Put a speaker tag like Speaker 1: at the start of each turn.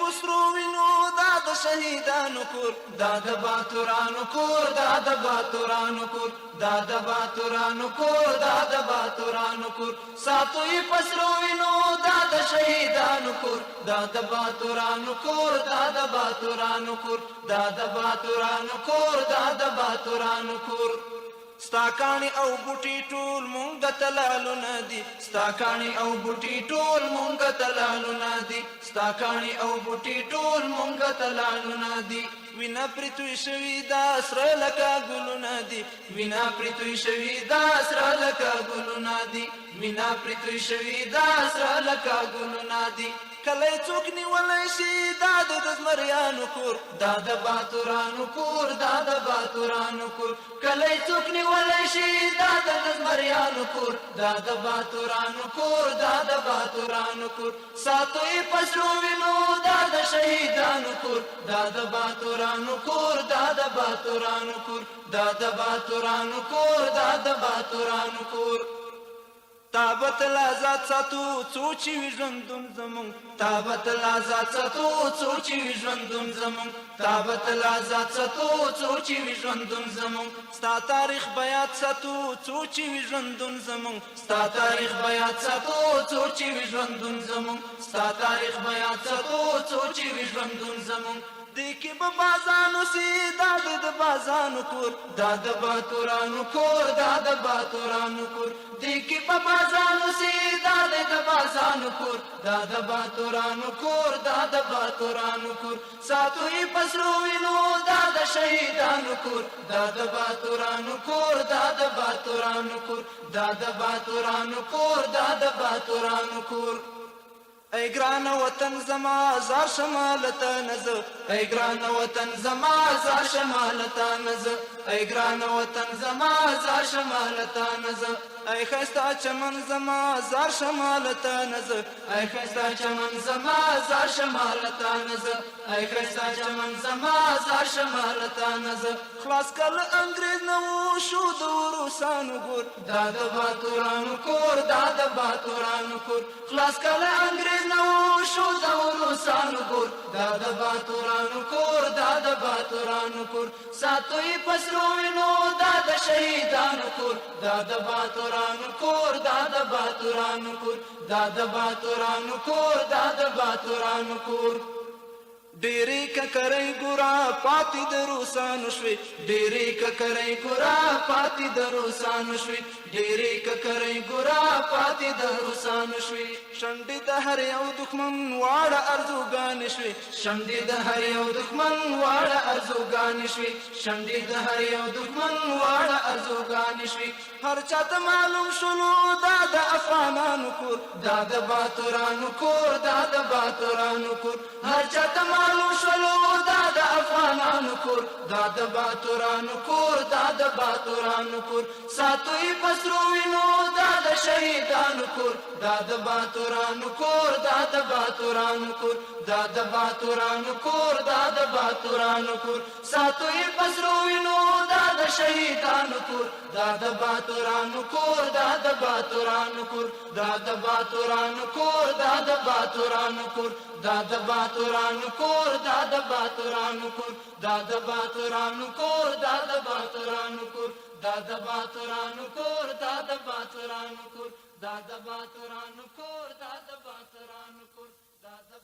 Speaker 1: پسرو وینو دا د شهیدانو کور دا د باتورانو کور دا د باتورانو کور دا د باتورانو کور دا د باتورانو کور ساتو یې پسرو وینو دا د شهیدانو کور دا د باتورانو کور دا د باتورانو کور دا د باتورانو کور دا د باتورانو کور ستا کاڼي او بوټي ټول مونږ ته لالونه دي ستا کاڼي او بوټي ټول مونږ ته لالونه دي ستا کاڼي او بوټي ټول مونږ ته لالونه دي وینا پرې توی شوي دا سره لکه ګلونه دي وینا پرې توی شوي دا سره لکه ګلونه دي وینا پرې توی شوي دا سره لکه ګلونه دي کله څوک نیولی شي دا د زمریانو کور دا د باتورانو کور دا د باتورانو کور کله څوک نیولی شي دا د زمریانو کور دا د باتورانو کور دا د باتورانو کور ساتو یې پسرو وینو دا د شهیدانو کور دا د باتورانو کور دا د باتورانو کور دا د باتورانو کور دا د باتورانو کور تابت لازات ساتو څو چې وي ژوندون زمونږ تابت لازات ساتو څو چې وي ژوندون زمونږ تابت لازات ساتو څو چې وي ژوندون زمونږ ستا تاریخ بیات ساتو څو چې وي ژوندون زمونږ ستا تاریخ بیات ساتو څو چې وي ژوندون زمونږ ستا تاریخ بیات ساتو څو چې وي ژوندون زمونږ دی کې به بازانو سي دا د بازانو کور دا د باتورانو کور دا د باتورانو کور دی کې به بازانو سي دا د بازانو کور دا د باتورانو کور دا د باتورانو کور ساتو یې پسرو وینو دا د شهیدانو کور دا د باتورانو کور دا د باتورانو کور دا د باتورانو کور دا د باتورانو کور ای ګران وطن زما زار شمالته نزه ای ګران وطن زما زار شمالته نزه ای ګران وطن زما زار شمالته نزه ای خستا چمن زما زار شمالته نزه ای خستا چمن زما زار شمالته نزه ای خستا چمن زما زار شمالته نزه خلاص کل انګريز نو شو د روسانو ګور دا د باتورانو کور دا د باتورانو کور خلاص کل انګريز نو شو د روسانو ګور دا د باتورانو کور دا د باتورانو کور ساتو یې پسرو وینو دا د شهیدانو کور دا د باتورانو کور دا د باتورانو کور دا د باتورانو کور دا د باتورانو کور ډېرې ککرۍ ګورا پاتې د روسانو شوې ډېرې ککرۍ ګورا پاتې د روسانو شوې ډېرې ککرۍ ګورا پاتې د روسانو شوې شونډې د هر یو دښمن واړه ارزوګانې شوې شونډې د هر یو دښمن واړه ارزوګانې شوې شونډې د هر یو دښمن واړه ارزوګانې شوې هر چاته معلوم شولو دا د افغانانو کور دا د باتورانو کور دا د باتورانو کور هر چاته معلوم شولو دا د افغانانو کور دا د باتورانو کور دا د باتورانو کور ساتو یې پسرو وینو دا د شهیدانو کور دا د باتورانو کور دا د باتورانو کور دا د باتورانو کور دا د باتورانو کور ساتو یې پسرو وینو دا د شهیدانو کور دا د باتورانو کور دا د باتورانو کور دا د باتورانو کور دا د باتورانو کور دا د باتورانو کور دا د باتورانو کور دا د باتورانو کور دا د باتورانو کور دا د باتورانو کور دا د باتورانو کور دا د باتورانو کور دا د باتورانو کور دا د